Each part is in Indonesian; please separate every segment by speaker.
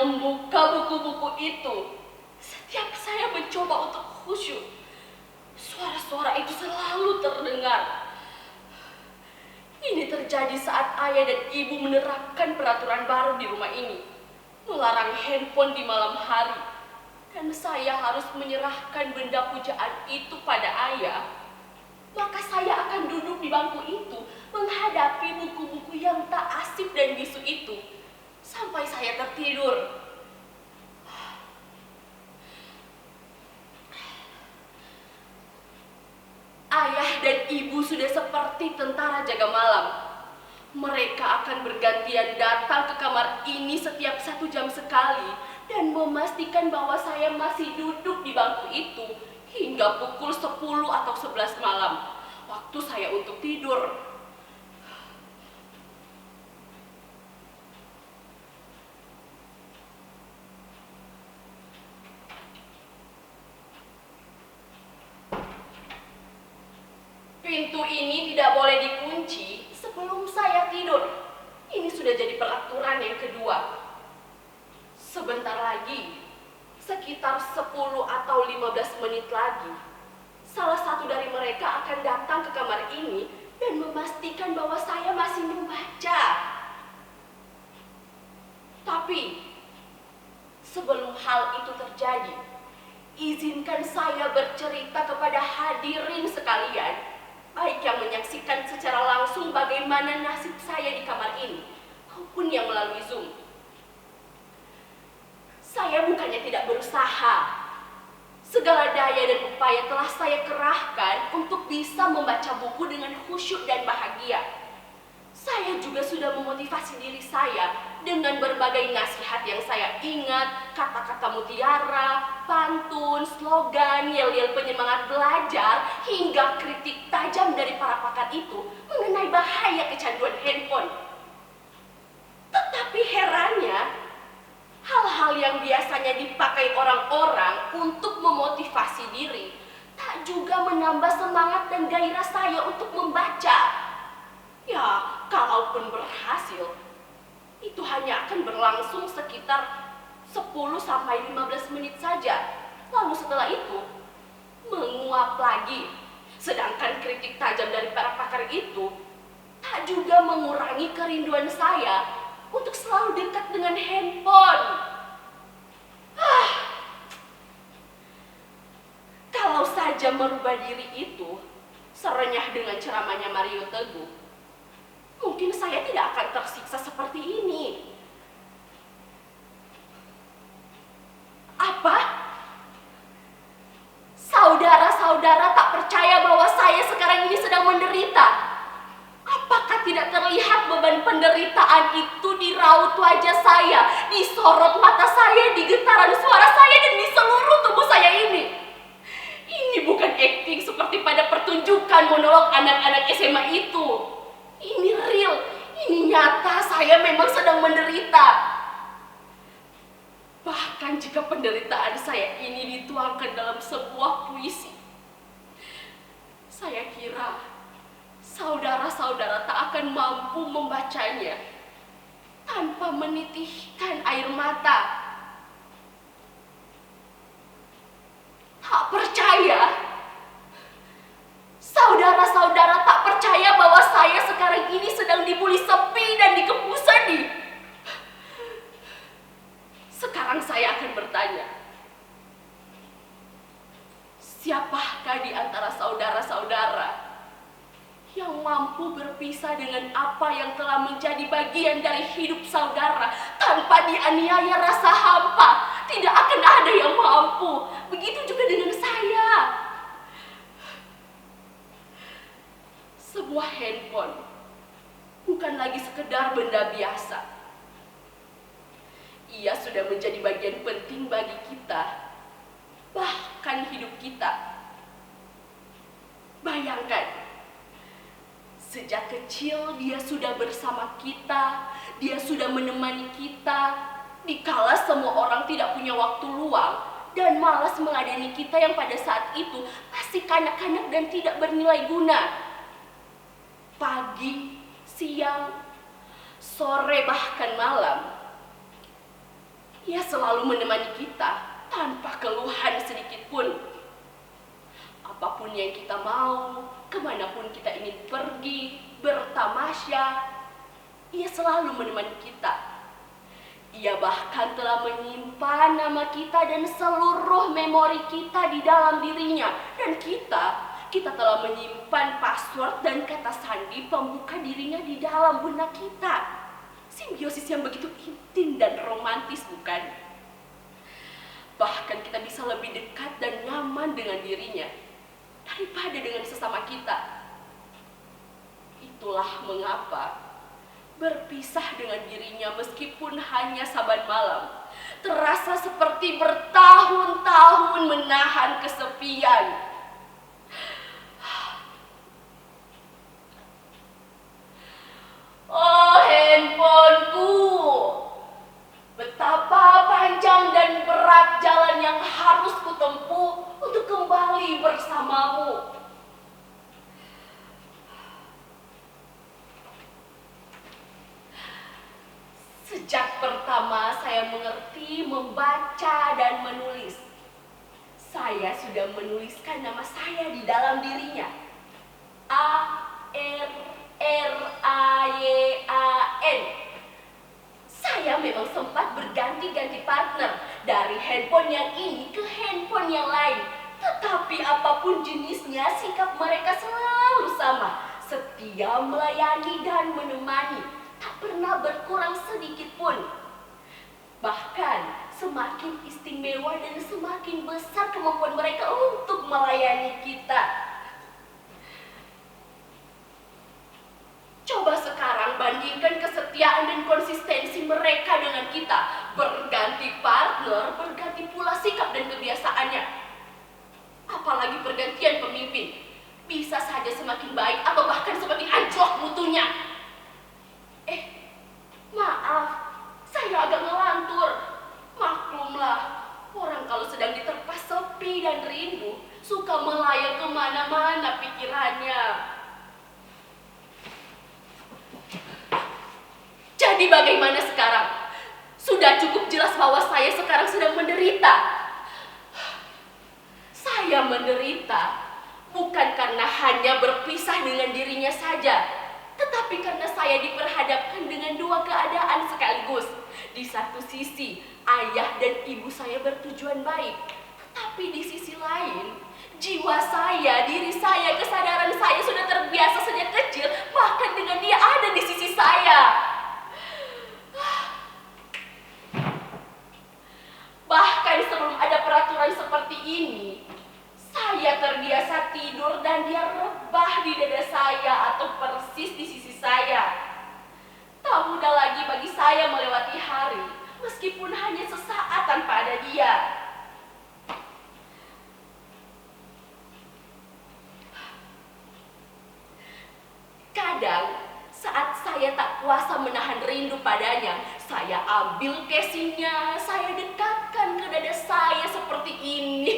Speaker 1: membuka buku-buku itu, setiap saya mencoba untuk khusyuk, suara-suara itu selalu terdengar. Ini terjadi saat ayah dan ibu menerapkan peraturan baru di rumah ini, melarang handphone di malam hari, dan saya harus menyerahkan benda pujaan itu pada ayah. Maka saya akan duduk di bangku itu, menghadapi buku-buku yang tak asik dan bisu itu, sampai saya tertidur. Ayah dan ibu sudah seperti tentara jaga malam. Mereka akan bergantian datang ke kamar ini setiap 1 jam sekali dan memastikan bahwa saya masih duduk di bangku itu hingga pukul 10 atau 11 malam, waktu saya untuk tidur. Pintu ini tidak boleh dikunci sebelum saya tidur. Ini sudah jadi peraturan yang kedua. Sebentar lagi, sekitar 10 atau 15 menit lagi, salah satu dari mereka akan datang ke kamar ini dan memastikan bahwa saya masih membaca. Tapi, sebelum hal itu terjadi, izinkan saya bercerita kepada hadirin sekalian, baik yang menyaksikan secara langsung bagaimana nasib saya di kamar ini, maupun yang melalui Zoom. Saya bukannya tidak berusaha. Segala daya dan upaya telah saya kerahkan untuk bisa membaca buku dengan khusyuk dan bahagia. Saya juga sudah memotivasi diri saya dengan berbagai nasihat yang saya ingat, kata-kata mutiara, pantun, slogan, yel-yel penyemangat belajar, hingga kritik tajam dari para pakar itu mengenai bahaya kecanduan handphone. Tetapi herannya, hal-hal yang biasanya dipakai orang-orang untuk memotivasi diri tak juga menambah semangat dan gairah saya untuk membaca. Ya, kalaupun berhasil, itu hanya akan berlangsung sekitar 10-15 menit saja. Lalu setelah itu, menguap lagi. Sedangkan kritik tajam dari para pakar itu tak juga mengurangi kerinduan saya untuk selalu dekat dengan handphone. Kalau saja merubah diri itu serenyah dengan ceramahnya Mario Teguh, mungkin saya tidak akan tersiksa seperti ini. Apa? Saudara-saudara tak percaya bahwa saya sekarang ini sedang menderita? Apakah tidak terlihat beban penderitaan itu di raut wajah saya, di sorot mata saya, di getaran suara saya, dan di seluruh tubuh saya ini? Ini bukan akting seperti pada pertunjukan monolog anak-anak SMA itu. Ini real, ini nyata, saya memang sedang menderita. Bahkan jika penderitaan saya ini dituangkan dalam sebuah puisi, saya kira saudara-saudara tak akan mampu membacanya tanpa menitihkan air mata. Tak percaya? Saudara-saudara tak percaya bahwa saya sekarang ini sedang dibuli sepi dan dikepusani? Sekarang saya akan bertanya, siapakah di antara saudara-saudara yang mampu berpisah dengan apa yang telah menjadi bagian dari hidup saudara tanpa dianiaya rasa hampa? Tidak akan ada yang mampu. Begitu juga dengan saya. Sebuah handphone bukan lagi sekedar benda biasa. Ia sudah menjadi bagian penting bagi kita, bahkan hidup kita. Bayangkan, sejak kecil dia sudah bersama kita, dia sudah menemani kita, dikala semua orang tidak punya waktu luang dan malas meladeni kita yang pada saat itu masih kanak-kanak dan tidak bernilai guna. Pagi, siang, sore, bahkan malam, Ia selalu menemani kita tanpa keluhan sedikit pun. Apapun yang kita mau, kemanapun kita ingin pergi, bertamasya, ia selalu menemani kita. Ia bahkan telah menyimpan nama kita dan seluruh memori kita di dalam dirinya. Dan kita telah menyimpan password dan kata sandi pembuka dirinya di dalam benak kita. Simbiosis yang begitu intim dan romantis, bukan? Bahkan kita bisa lebih dekat dan nyaman dengan dirinya daripada dengan sesama kita. Itulah mengapa berpisah dengan dirinya meskipun hanya saban malam terasa seperti bertahun-tahun menahan kesepian. Oh, handphoneku, betapa panjang dan berat jalan yang harus kutempuh untuk kembali bersamamu. Sejak pertama saya mengerti membaca dan menulis, saya sudah menuliskan nama saya di dalam dirinya. ARRAYAN. Saya memang sempat berganti-ganti partner dari handphone yang ini ke handphone yang lain. Tetapi apapun jenisnya, sikap mereka selalu sama. Setia melayani dan menemani, tak pernah berkurang sedikit pun. Bahkan semakin istimewa dan semakin besar kemampuan mereka untuk melayani kita. Coba sekarang bandingkan kesetiaan dan konsistensi mereka dengan kita. Berganti partner, berganti pula sikap dan kebiasaannya. Apalagi pergantian pemimpin, bisa saja semakin baik atau bahkan semakin anjlok mutunya. Maaf, saya agak ngelantur. Maklumlah, orang kalau sedang diterpa sepi dan rindu, suka melayang kemana-mana pikirannya. Jadi bagaimana sekarang? Sudah cukup jelas bahwa saya sekarang sedang menderita. Saya menderita bukan karena hanya berpisah dengan dirinya saja, tetapi karena saya diperhadapkan dengan dua keadaan sekaligus. Di satu sisi, ayah dan ibu saya bertujuan baik, tetapi di sisi lain, jiwa saya, diri saya, kesadaran saya sudah terbiasa sejak kecil, bahkan dengan dia ada di sisi saya. Bahkan sebelum ada peraturan seperti ini, saya terbiasa tidur dan dia rebah di dada saya atau persis di sisi saya. Tak mudah lagi bagi saya melewati hari, meskipun hanya sesaat tanpa ada dia. Kadang saat saya tak kuasa menahan rindu padanya, saya ambil casingnya, saya dekatkan ke dada saya seperti ini.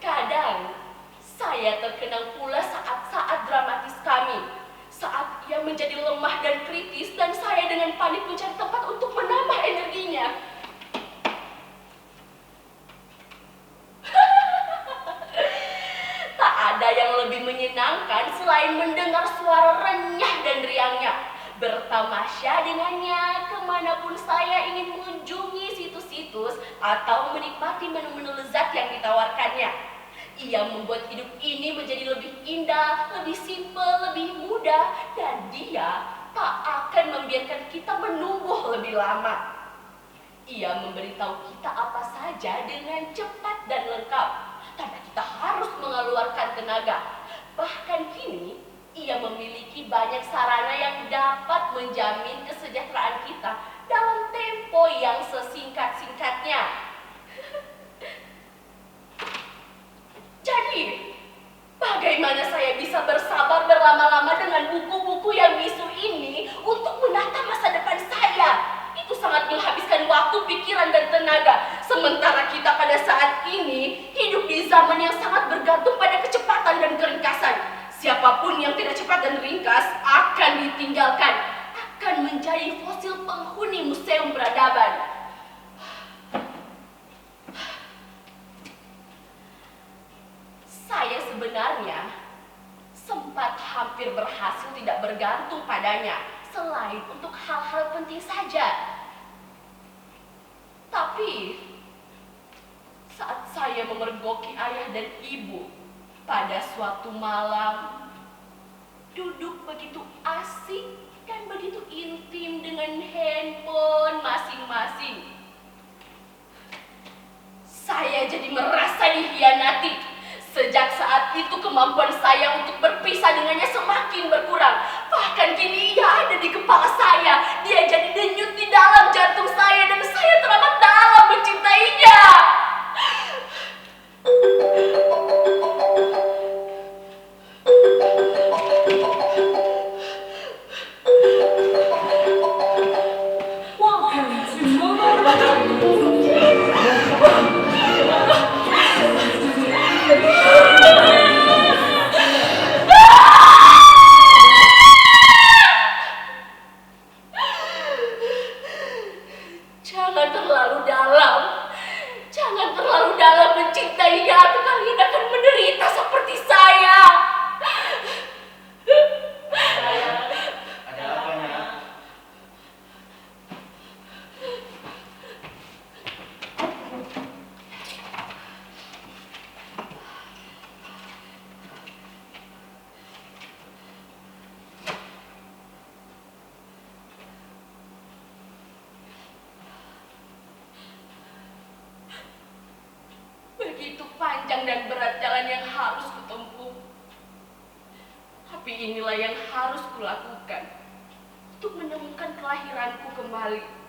Speaker 1: Kadang saya terkenang pula saat-saat dramatis kami, saat ia menjadi lemah dan kritis dan saya dengan panik mencari tempat untuk menambah energinya. Yang lebih menyenangkan selain mendengar suara renyah dan riangnya, bertamasya dengannya kemanapun saya ingin mengunjungi situs-situs atau menikmati menu-menu lezat yang ditawarkannya. Ia membuat hidup ini menjadi lebih indah, lebih simpel, lebih mudah, dan dia tak akan membiarkan kita menunggu lebih lama. Ia memberitahu kita apa saja dengan cepat dan lengkap, tanpa kita harus mengeluarkan tenaga. Bahkan kini, ia memiliki banyak sarana yang dapat menjamin kesejahteraan kita dalam tempo yang sesingkat-singkatnya. Jadi, bagaimana saya bisa bersabar berlama-lama dengan buku-buku yang bisu ini untuk menata masa depan saya? Itu sangat menghabiskan waktu, pikiran, dan tenaga. Sementara kita pada saat ini hidup di zaman yang sangat bergantung pada kecepatan dan keringkatan. cacat dan ringkas akan ditinggalkan, akan menjadi fosil penghuni Museum Peradaban. Saya sebenarnya sempat hampir berhasil tidak bergantung padanya, selain untuk hal-hal penting saja. Tapi saat saya memergoki ayah dan ibu pada suatu malam, duduk begitu asik dan begitu intim dengan handphone masing-masing, saya jadi merasa dihianati. Sejak saat itu kemampuan saya untuk berpisah dengannya semakin berkurang. Bahkan kini ia ada di kepala saya. Dia jadi denyut di dalam jantung saya dan saya teramat dalam mencintainya. Jangan terlalu dalam mencintainya atau kalian akan menderita seperti saya.
Speaker 2: Ada apa, Nak?
Speaker 1: Begitu panjang dan berat jalan yang harus kutempuh. Tapi inilah yang harus kulakukan untuk menemukan kelahiranku kembali.